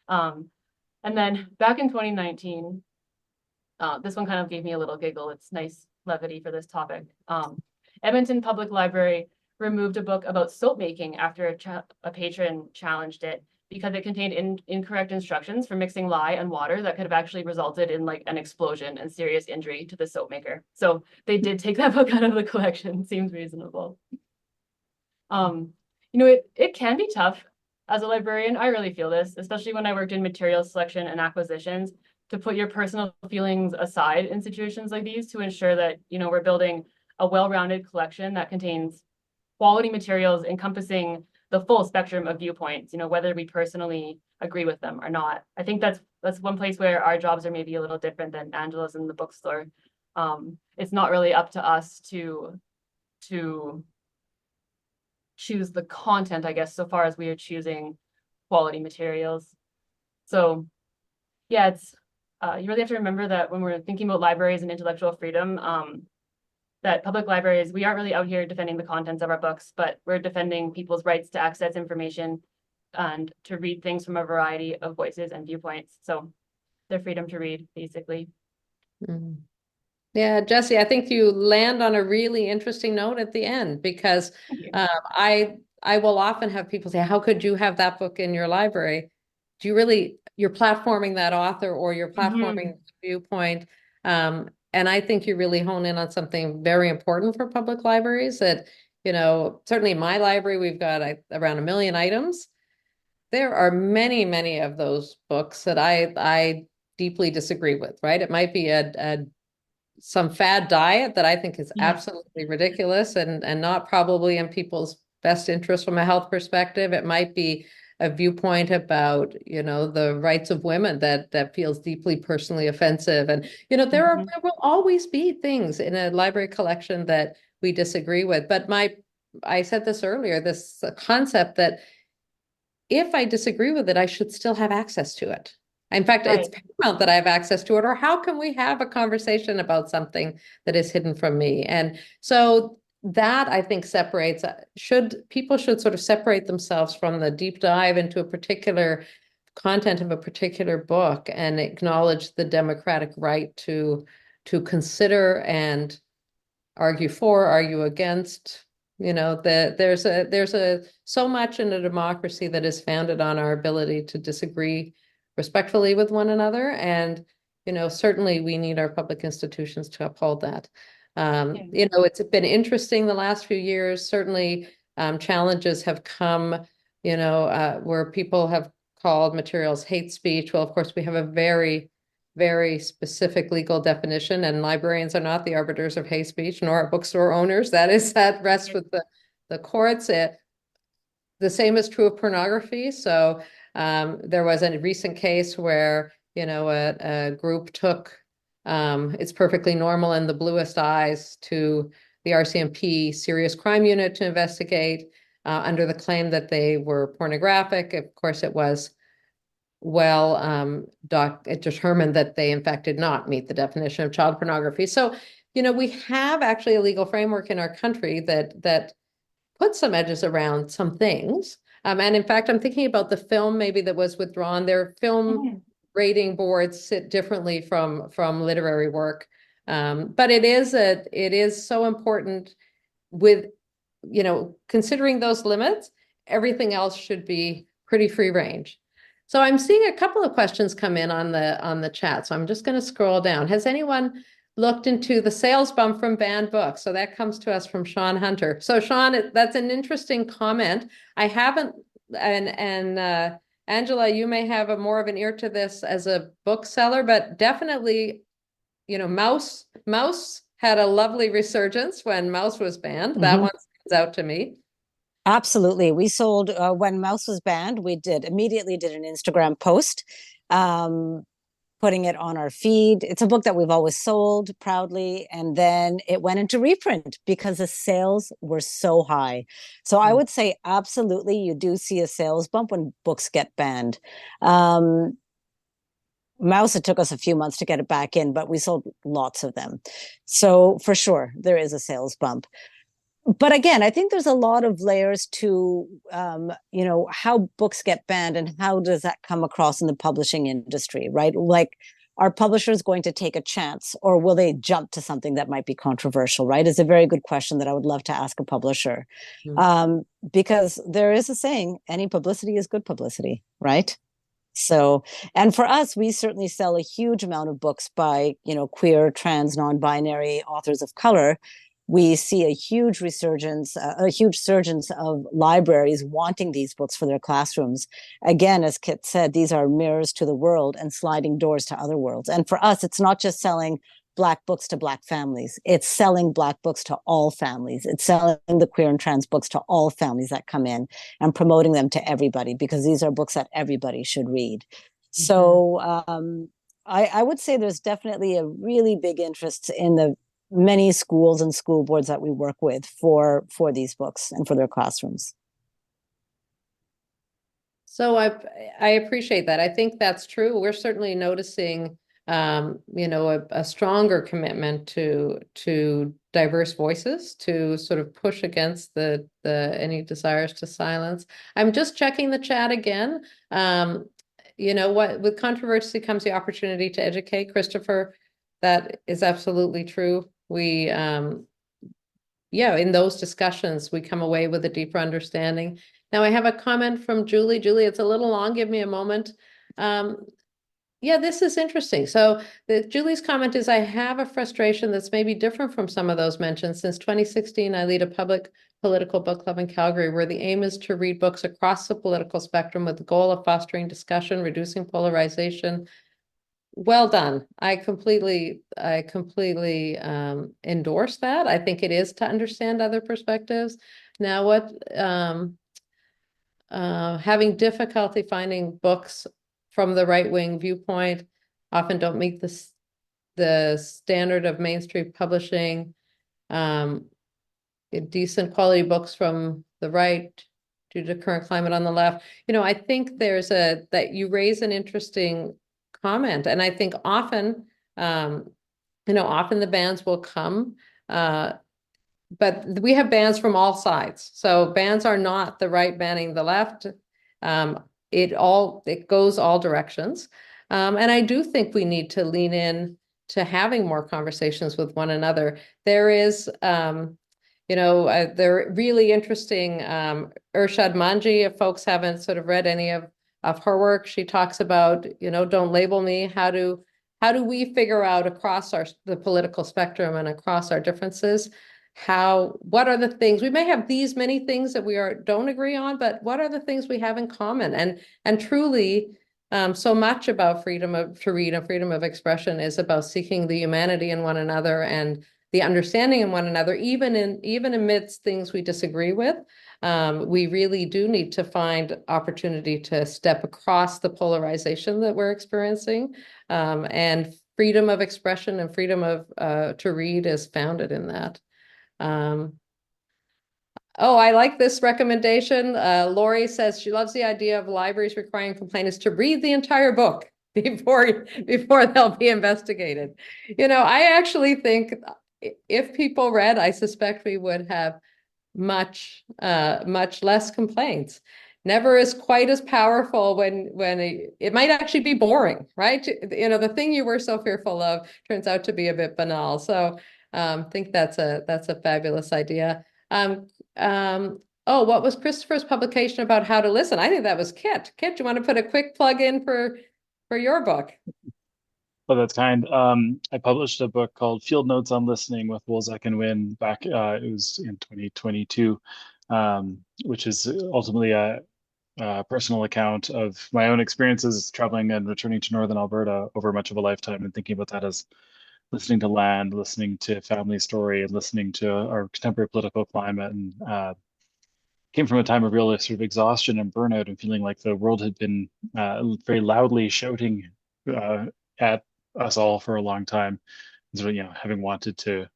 And then back in 2019, this one kind of gave me a little giggle. It's nice levity for this topic. Edmonton Public Library removed a book about soap making after a patron challenged it because it contained incorrect instructions for mixing lye and water that could have actually resulted in like an explosion and serious injury to the soap maker. So they did take that book out of the collection. Seems reasonable. It can be tough as a librarian. I really feel this, especially when I worked in materials selection and acquisitions, to put your personal feelings aside in situations like these to ensure that, we're building a well-rounded collection that contains quality materials encompassing the full spectrum of viewpoints, whether we personally agree with them or not. I think that's one place where our jobs are maybe a little different than Angela's in the bookstore. It's not really up to us to choose the content, I guess, so far as we are choosing quality materials. So yeah, it's you really have to remember that when we're thinking about libraries and intellectual freedom, that public libraries, we aren't really out here defending the contents of our books, but we're defending people's rights to access information and to read things from a variety of voices and viewpoints. So their freedom to read, basically. Mm. Yeah, Jesse, I think you land on a really interesting note at the end, because I will often have people say, how could you have that book in your library? Do you really, you're platforming that author, or you're platforming the viewpoint. And I think you really hone in on something very important for public libraries that, certainly in my library, we've got around 1 million items. There are many, many of those books that I deeply disagree with, right? It might be some fad diet that I think is absolutely ridiculous and not probably in people's best interest from a health perspective. It might be a viewpoint about, the rights of women that feels deeply personally offensive. And, there will always be things in a library collection that we disagree with. But I said this earlier, this concept that if I disagree with it, I should still have access to it. In fact, it's paramount that I have access to it, or how can we have a conversation about something that is hidden from me? And so that, I think, separates, people should sort of separate themselves from the deep dive into a particular content of a particular book and acknowledge the democratic right to consider and argue for, argue against. There's so much in a democracy that is founded on our ability to disagree respectfully with one another. And, certainly we need our public institutions to uphold that. It's been interesting the last few years. Certainly challenges have come, where people have called materials hate speech. Well, of course, we have a very, very specific legal definition, and librarians are not the arbiters of hate speech, nor are bookstore owners. That is at rest with the courts. The same is true of pornography. So there was a recent case where, a group took It's Perfectly Normal and The Bluest Eyes to the RCMP Serious Crime Unit to investigate under the claim that they were pornographic. Of course, it was it determined that they in fact did not meet the definition of child pornography. So, we have actually a legal framework in our country that puts some edges around some things. And in fact, I'm thinking about the film maybe that was withdrawn. Their film rating boards sit differently from literary work. But it is so important with, considering those limits, everything else should be pretty free range. So I'm seeing a couple of questions come in on the chat. So I'm just going to scroll down. Has anyone looked into the sales bump from banned books? So that comes to us from Sean Hunter. So Sean, that's an interesting comment. I haven't, and Angela, you may have more of an ear to this as a bookseller, but definitely, Mouse had a lovely resurgence when Mouse was banned. That one stands out to me. Absolutely. We sold when Mouse was banned. We immediately did an Instagram post putting it on our feed. It's a book that we've always sold proudly, and then it went into reprint because the sales were so high. So I would say absolutely you do see a sales bump when books get banned. Mouse, it took us a few months to get it back in, but we sold lots of them. So for sure, there is a sales bump. But again, I think there's a lot of layers to, how books get banned and how does that come across in the publishing industry, right? Like, are publishers going to take a chance, or will they jump to something that might be controversial, right? It's a very good question that I would love to ask a publisher. Because there is a saying, any publicity is good publicity, right? So, and for us, we certainly sell a huge amount of books by, queer, trans, non-binary authors of color. We see a huge resurgence, a huge surgence of libraries wanting these books for their classrooms. Again, as Kit said, these are mirrors to the world and sliding doors to other worlds. And for us, it's not just selling Black books to Black families. It's selling Black books to all families. It's selling the queer and trans books to all families that come in and promoting them to everybody, because these are books that everybody should read. So I would say there's definitely a really big interest in the many schools and school boards that we work with for these books and for their classrooms. So I appreciate that. I think that's true. We're certainly noticing a stronger commitment to diverse voices, to sort of push against the any desires to silence. I'm just checking the chat again. With controversy comes the opportunity to educate. Christopher, that is absolutely true. We in those discussions, we come away with a deeper understanding. Now I have a comment from Julie. Julie, it's a little long. Give me a moment. Yeah, this is interesting. So Julie's comment is, I have a frustration that's maybe different from some of those mentioned. Since 2016, I lead a public political book club in Calgary, where the aim is to read books across the political spectrum with the goal of fostering discussion, reducing polarization. Well done. I completely endorse that. I think it is to understand other perspectives. Now, having difficulty finding books from the right-wing viewpoint often don't meet the standard of mainstream publishing. Decent quality books from the right due to current climate on the left. I think that you raise an interesting comment, and I think often, often the bans will come, but we have bans from all sides. So bans are not the right banning the left. It goes all directions. And I do think we need to lean in to having more conversations with one another. There is, they're really interesting, Urshad Manji, if folks haven't sort of read any of her work, she talks about, don't label me. How do we figure out across the political spectrum and across our differences, what are the things we may have, these many things that we don't agree on, but what are the things we have in common? And truly, so much about freedom to read and freedom of expression is about seeking the humanity in one another and the understanding in one another, even amidst things we disagree with. We really do need to find opportunity to step across the polarization that we're experiencing, and freedom of expression and freedom to read is founded in that. I like this recommendation. Lori says she loves the idea of libraries requiring complainants to read the entire book before they'll be investigated. I actually think if people read, I suspect we would have much less complaints. Never is quite as powerful when it might actually be boring, right? The thing you were so fearful of turns out to be a bit banal. So I think that's a fabulous idea. What was Christopher's publication about how to listen? I think that was Kit. Kit, do you want to put a quick plug in for your book? Well, that's kind. I published a book called Field Notes on Listening with Wolzek and Wynn back, it was in 2022, which is ultimately a personal account of my own experiences traveling and returning to Northern Alberta over much of a lifetime, and thinking about that as listening to land, listening to family story, and listening to our contemporary political climate, and came from a time of real sort of exhaustion and burnout, and feeling like the world had been very loudly shouting at us all for a long time. And so, having wanted to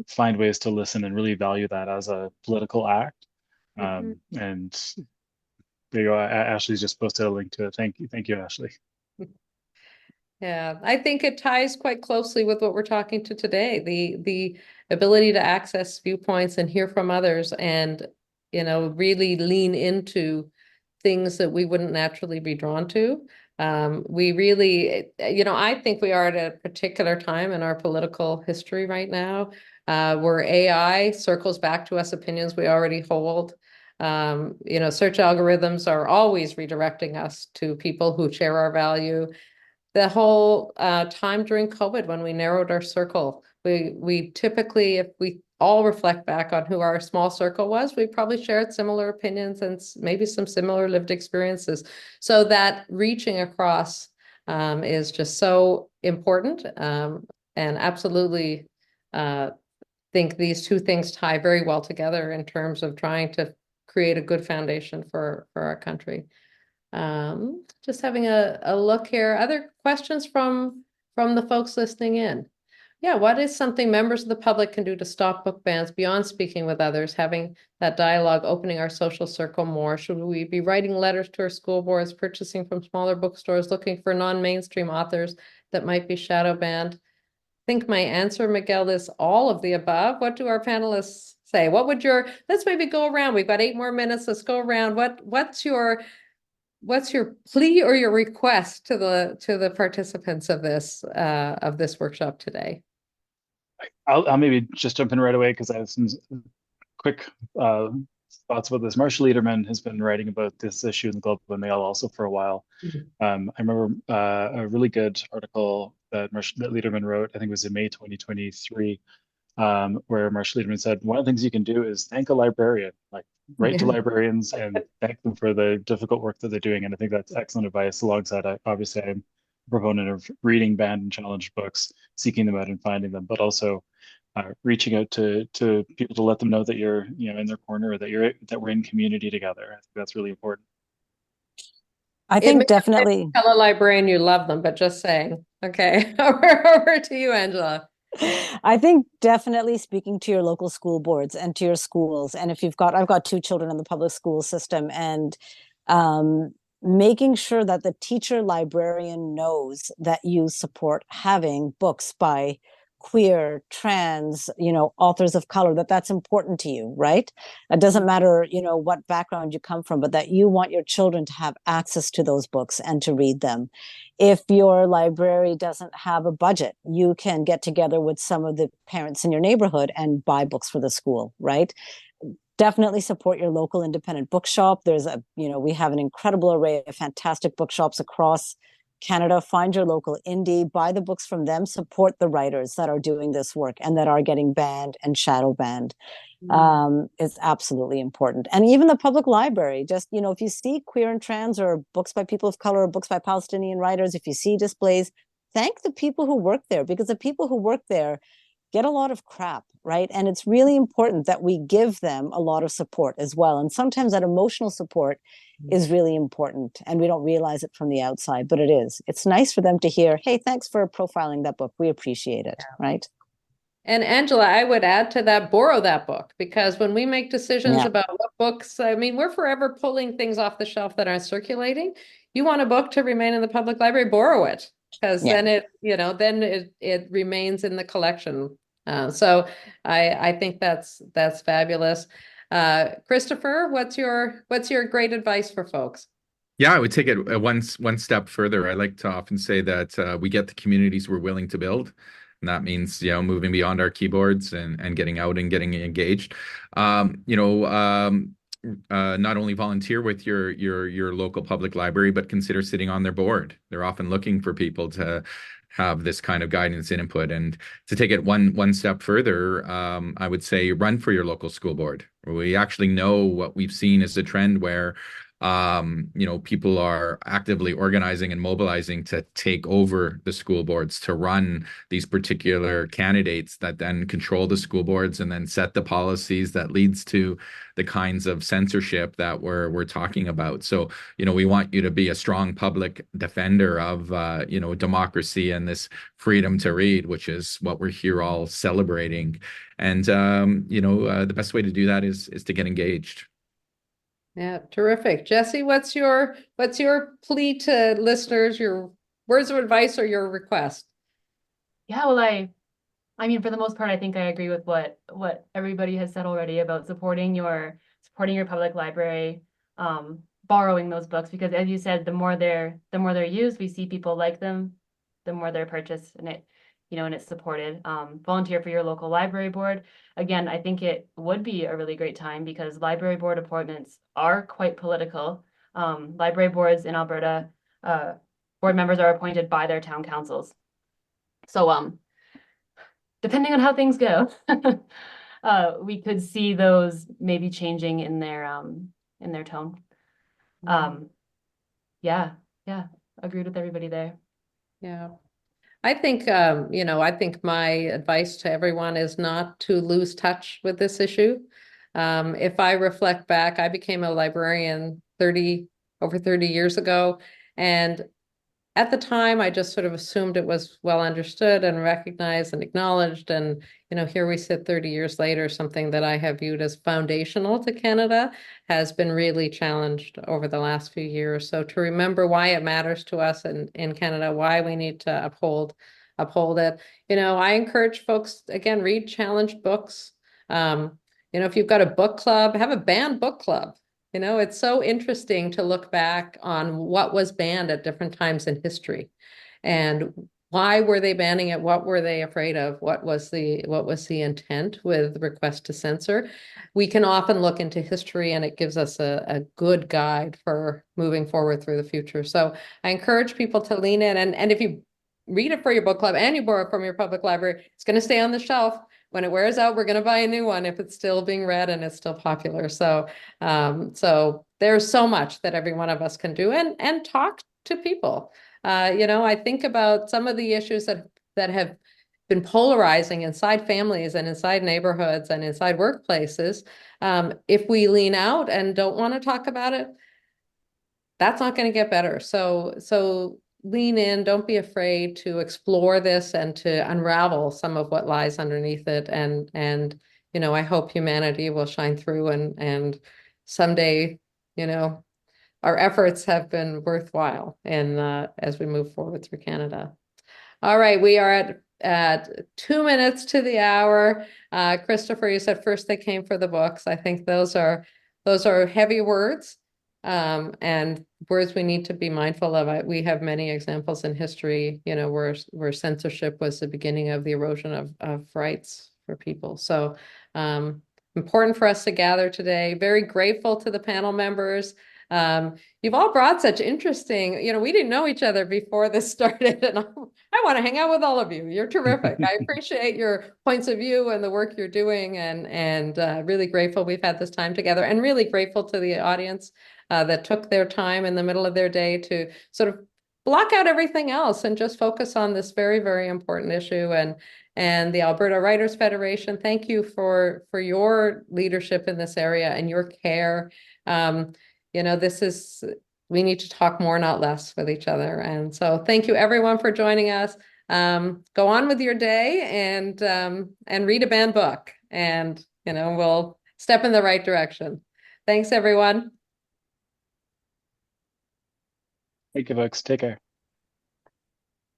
find ways to listen and really value that as a political act. And there you go. Ashley's just posted a link to it. Thank you, Ashley. Yeah, I think it ties quite closely with what we're talking to today, the ability to access viewpoints and hear from others and, really lean into things that we wouldn't naturally be drawn to. We really, I think we are at a particular time in our political history right now, where AI circles back to us opinions we already hold. Search algorithms are always redirecting us to people who share our value. The whole time during COVID when we narrowed our circle, we typically, if we all reflect back on who our small circle was, we probably shared similar opinions and maybe some similar lived experiences. So that reaching across is just so important, and absolutely think these two things tie very well together in terms of trying to create a good foundation for our country. Just having a look here. Other questions from the folks listening in? Yeah, what is something members of the public can do to stop book bans beyond speaking with others, having that dialogue, opening our social circle more? Should we be writing letters to our school boards, purchasing from smaller bookstores, looking for non-mainstream authors that might be shadow banned? I think my answer, Miguel, is all of the above. What do our panelists say? Let's maybe go around. We've got 8 more minutes. Let's go around. What's your plea or your request to the participants of this workshop today? I'll maybe just jump in right away because I have some quick thoughts about this. Marshall Lederman has been writing about this issue in the Globe and Mail also for a while. I remember a really good article that Lederman wrote, I think it was in May 2023, where Marshall Lederman said, one of the things you can do is thank a librarian, like write to librarians and thank them for the difficult work that they're doing. And I think that's excellent advice. Alongside, obviously, I'm a proponent of reading banned and challenged books, seeking them out and finding them, but also reaching out to people to let them know that you're in their corner, or that we're in community together. I think that's really important. I think definitely tell a librarian you love them, but just saying. Okay, over to you, Angela. I think definitely speaking to your local school boards and to your schools. And if I've got 2 children in the public school system, and making sure that the teacher librarian knows that you support having books by queer, trans, authors of color, that's important to you, right? It doesn't matter, what background you come from, but that you want your children to have access to those books and to read them. If your library doesn't have a budget, you can get together with some of the parents in your neighborhood and buy books for the school, right? Definitely support your local independent bookshop. We have an incredible array of fantastic bookshops across Canada. Find your local indie, buy the books from them, support the writers that are doing this work and that are getting banned and shadow banned. It's absolutely important. And even the public library, just, if you see queer and trans or books by people of color or books by Palestinian writers, if you see displays, thank the people who work there, because the people who work there get a lot of crap, right? And it's really important that we give them a lot of support as well. And sometimes that emotional support is really important, and we don't realize it from the outside, but it is. It's nice for them to hear, hey, thanks for profiling that book. We appreciate it, right? And Angela, I would add to that, borrow that book, because when we make decisions about what books, we're forever pulling things off the shelf that aren't circulating. You want a book to remain in the public library, borrow it, because then it remains in the collection. So I think that's fabulous. Christopher, what's your great advice for folks? Yeah, I would take it one step further. I like to often say that we get the communities we're willing to build. And that means, moving beyond our keyboards and getting out and getting engaged. Not only volunteer with your local public library, but consider sitting on their board. They're often looking for people to have this kind of guidance and input. And to take it one step further, I would say run for your local school board. We actually know what we've seen is a trend where People are actively organizing and mobilizing to take over the school boards, to run these particular candidates that then control the school boards and then set the policies that leads to the kinds of censorship that we're talking about. So, we want you to be a strong public defender of, democracy and this freedom to read, which is what we're here all celebrating. And, the best way to do that is to get engaged. Yeah, terrific. Jesse, what's your plea to listeners, your words of advice or your request? Yeah, well, I mean, for the most part, I think I agree with what everybody has said already about supporting your public library, borrowing those books, because as you said, the more they're used, we see people like them, the more they're purchased, and it's supported. Volunteer for your local library board. Again, I think it would be a really great time because library board appointments are quite political. Library boards in Alberta, board members are appointed by their town councils. So, depending on how things go, we could see those maybe changing in their tone. Yeah, agreed with everybody there. Yeah. I think, I think my advice to everyone is not to lose touch with this issue. If I reflect back, I became a librarian over 30 years ago. And at the time, I just sort of assumed it was well understood and recognized and acknowledged. And, here we sit 30 years later, something that I have viewed as foundational to Canada has been really challenged over the last few years. So to remember why it matters to us in Canada, why we need to uphold it. I encourage folks, again, read challenged books. If you've got a book club, have a banned book club. It's so interesting to look back on what was banned at different times in history and why were they banning it? What were they afraid of? What was the intent with request to censor? We can often look into history and it gives us a good guide for moving forward through the future. So I encourage people to lean in and if you read it for your book club and you borrow it from your public library, it's going to stay on the shelf. When it wears out, we're going to buy a new one if it's still being read and it's still popular. So there's so much that every one of us can do and talk to people. I think about some of the issues that have been polarizing inside families and inside neighborhoods and inside workplaces. If we lean out and don't want to talk about it, that's not going to get better. So lean in, don't be afraid to explore this and to unravel some of what lies underneath it. And I hope humanity will shine through and someday, our efforts have been worthwhile and as we move forward through Canada. All right, we are at 2 minutes to the hour. Christopher, you said first they came for the books. I think those are heavy words. And words we need to be mindful of. We have many examples in history, where censorship was the beginning of the erosion of rights for people. So important for us to gather today. Very grateful to the panel members. You've all brought such interesting, we didn't know each other before this started, and I want to hang out with all of you. You're terrific. I appreciate your points of view and the work you're doing, and really grateful we've had this time together, and really grateful to the audience that took their time in the middle of their day to sort of block out everything else and just focus on this very, very important issue. And the Alberta Writers Federation, thank you for your leadership in this area and your care. We need to talk more, not less, with each other. And so thank you everyone for joining us. Go on with your day and read a banned book, and we'll step in the right direction. Thanks everyone. Thank you, folks. Take care.